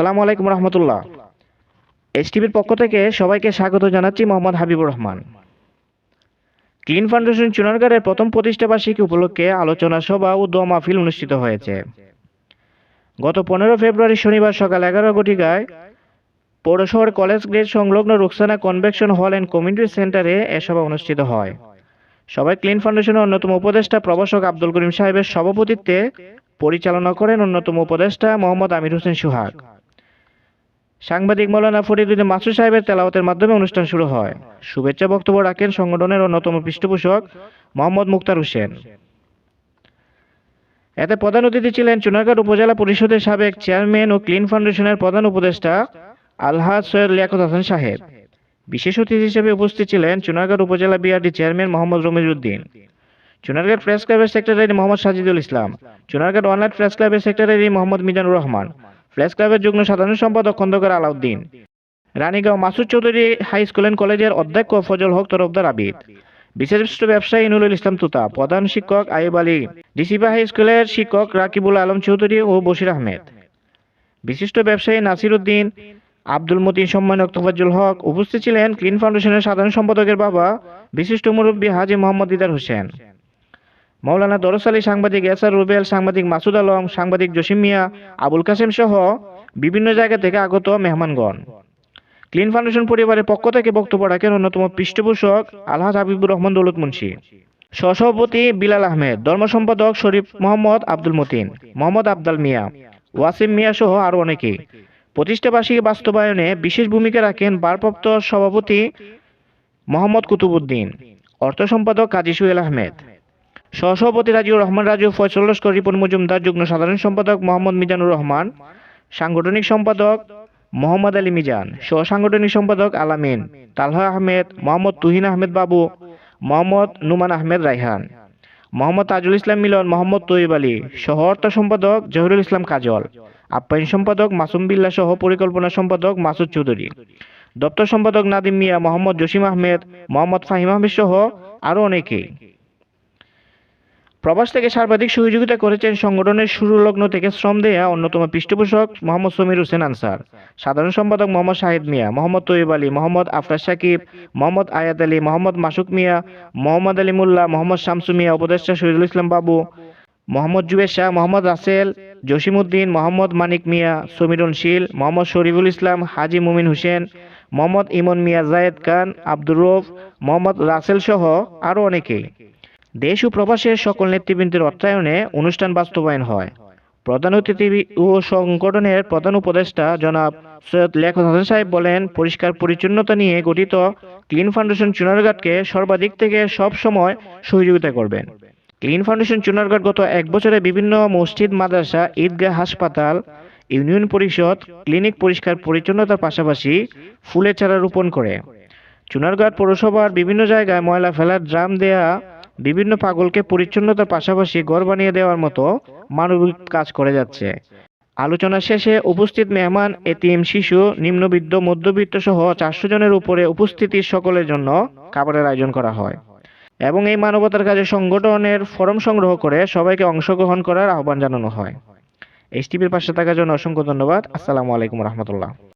আসসালামু আলাইকুম রহমতুল্লাহ। এসটিভির পক্ষ থেকে সবাইকে স্বাগত জানাচ্ছি মোহাম্মদ হাবিবুর রহমান। ক্লিন ফাউন্ডেশন চুনারগাঁওয়ের প্রথম প্রতিষ্ঠা বার্ষিকী উপলক্ষে আলোচনা সভা ও দোয়া মাহফিল অনুষ্ঠিত হয়েছে। গত 15 ফেব্রুয়ারি শনিবার সকাল 11 ঘটিকায় পৌরশহর কলেজ গেট সংলগ্ন Rukhsana convention hall and community সেন্টারে এ সভা অনুষ্ঠিত হয়। সভায় ক্লিন ফাউন্ডেশনের অন্যতম উপদেষ্টা প্রভাষক আব্দুল করিম সাহেবের সভাপতিত্বে পরিচালনা করেন অন্যতম উপদেষ্টা মোহাম্মদ আমির হোসেন সোহাগ। সাংবাদিক মৌলানা ফরিদুদ্দিন মাসুদ সাহেবের তেলাওয়াতের মাধ্যমে অনুষ্ঠান শুরু হয়। শুভেচ্ছা বক্তব্য রাখেন সংগঠনের অন্যতম পৃষ্ঠপোষক মোহাম্মদ মুক্তার হোসেন। এতে প্রধান অতিথি ছিলেন চুনারগাঁও উপজেলা পরিষদের সাবেক চেয়ারম্যান ও ক্লিন ফাউন্ডেশনের প্রধান উপদেষ্টা আলহাজ সৈয়দ লিয়াকত হাসান সাহেব। বিশেষ অতিথি হিসেবে উপস্থিত ছিলেন Chunargaon upazila BRD chairman Mohammad Ramizuddin, Chunargaon press ক্লাবের secretary Mohammad Sajidul Islam, Chunargaon online press ক্লাবের সেক্রেটারি মোহাম্মদ মিজানুর রহমান, প্রেস ক্লাবের যুগ্ম সাধারণ সম্পাদক Khondokar Alauddin, Ranigaon Masud Chowdhury high school and কলেজের অধ্যক্ষ ফজল হক তরফদার আবিদ, বিশিষ্ট ব্যবসায়ী ইনুলুল ইসলাম তুতা, প্রধান শিক্ষক আইব আলী, ডিসিপি হাই স্কুলের শিক্ষক রাকিবুল আলম চৌধুরী ও বশির আহমেদ, বিশিষ্ট ব্যবসায়ী নাসির উদ্দিন, আব্দুল মতিন, সম্মানক তোফাজ্জল হক। উপস্থিত ছিলেন ক্লিন ফাউন্ডেশনের সাধারণ সম্পাদকের বাবা বিশিষ্ট মুরব্বী হাজী মোহাম্মদ দিদার হোসেন, মৌলানা দরস আলী, সাংবাদিক এসআর রুবেল, সাংবাদিক মাসুদ আলম, সাংবাদিক জসিম মিয়া, আবুল কাসেম সহ বিভিন্ন জায়গা থেকে আগত মেহমানগণ। ক্লিন ফাউন্ডেশন পরিবারের পক্ষ থেকে বক্তব্য রাখেন অন্যতম পৃষ্ঠপোষক আলহাজ হাবিবুর রহমান দৌলত মুন্সি, সহসভাপতি বিলাল আহমেদ, ধর্ম সম্পাদক শরীফ মোহাম্মদ আব্দুল মতিন, মোহাম্মদ আবদাল মিয়া, ওয়াসিম মিয়া সহ আরও অনেকেই। প্রতিষ্ঠা বার্ষিকী বাস্তবায়নে বিশেষ ভূমিকা রাখেন ভারপ্রাপ্ত সভাপতি মোহাম্মদ কুতুবউদ্দিন, অর্থ সম্পাদক কাজী সুহেল আহমেদ, সহসভাপতি রাজিউর রহমান রাজু, ফয়সল লস্কর, রিপন মজুমদার, যুগ্ম সাধারণ সম্পাদক মোহাম্মদ মিজানুর রহমান, সাংগঠনিক সম্পাদক মোহাম্মদ আলী মিজান, সহ সাংগঠনিক সম্পাদক আলামিন, তালহা আহমেদ, মোহাম্মদ তুহিন আহমেদ বাবু, মোহাম্মদ নুমান আহমেদ রায়হান, মোহাম্মদ তাজুল ইসলাম মিলন, মোহাম্মদ তৈয়ব আলী, সহ অর্থ সম্পাদক জহিরুল ইসলাম কাজল, আপ্যায়ন সম্পাদক মাসুম বিল্লাহ সহ পরিকল্পনা সম্পাদক মাসুদ চৌধুরী, দপ্তর সম্পাদক নাদিম মিয়া, মোহাম্মদ জসিম আহমেদ, মোহাম্মদ ফাহিম আহমেদ সহ আরও অনেকেই। প্রবাস থেকে সর্বাধিক সহযোগিতা করেছেন সংগঠনের শুরু লগ্ন থেকে শ্রম দেয়া অন্যতম পৃষ্ঠপোষক মোহাম্মদ সমীর হোসেন আনসার, সাধারণ সম্পাদক মোহাম্মদ শাহিদ মিয়া, মোহাম্মদ তৈয়ব আলী, মোহাম্মদ আফরাজ সাকিব, মোহাম্মদ আয়াত আলী, মোহাম্মদ মাসুক মিয়া, মোহাম্মদ আলী মোল্লা, মোহাম্মদ শামসু মিয়া, উপদেষ্টা শহীদুল ইসলাম বাবু, মোহাম্মদ জুবের শাহ, মোহাম্মদ রাসেল, জসিমউদ্দিন, মোহাম্মদ মানিক মিয়া, সমীরন শীল, মোহাম্মদ শরীফুল ইসলাম, হাজি মুমিন হোসেন, মোহাম্মদ ইমন মিয়া, জায়েদ খান, আব্দুর রৌফ, মোহাম্মদ রাসেল সহ আরও অনেকেই। দেশ ও প্রবাসের সকল নেতৃবৃন্দের অর্থায়নে অনুষ্ঠান বাস্তবায়ন হয়। প্রধান অতিথি ও সংগঠনের প্রধান উপদেষ্টা জনাব সৈয়দ লিয়াকত হাসান সাহেব বলেন, পরিষ্কার পরিচ্ছন্নতা নিয়ে গঠিত ক্লিন ফাউন্ডেশন চুনারগাঁওকে সর্বাদিক থেকে সব সময় সহযোগিতা করবেন। ক্লিন ফাউন্ডেশন চুনারগাঁও গত 1 বছরে বিভিন্ন মসজিদ, মাদ্রাসা, ঈদগাহ, হাসপাতাল, ইউনিয়ন পরিষদ, ক্লিনিক পরিষ্কার পরিচ্ছন্নতার পাশাপাশি ফুলের চারা রোপণ করে চুনারগাঁও পৌরসভার বিভিন্ন জায়গায় ময়লা ফেলার ড্রাম দেয়া, বিভিন্ন পাগলকে পরিচ্ছন্নতার পাশাপাশি ঘর বানিয়ে দেওয়ার মতো মানবিক কাজ করে যাচ্ছে। আলোচনা শেষে উপস্থিত মেহমান, এতিম, শিশু, নিম্নবিত্ত, মধ্যবিত্ত সহ 400 জনের উপরে উপস্থিতির সকলের জন্য খাবারের আয়োজন করা হয় এবং এই মানবতার কাজে সংগঠনের ফরম সংগ্রহ করে সবাইকে অংশগ্রহণ করার আহ্বান জানানো হয়। এসটিভির পাশে থাকার জন্য অসংখ্য ধন্যবাদ। আসসালামু আলাইকুম রহমতুল্লাহ।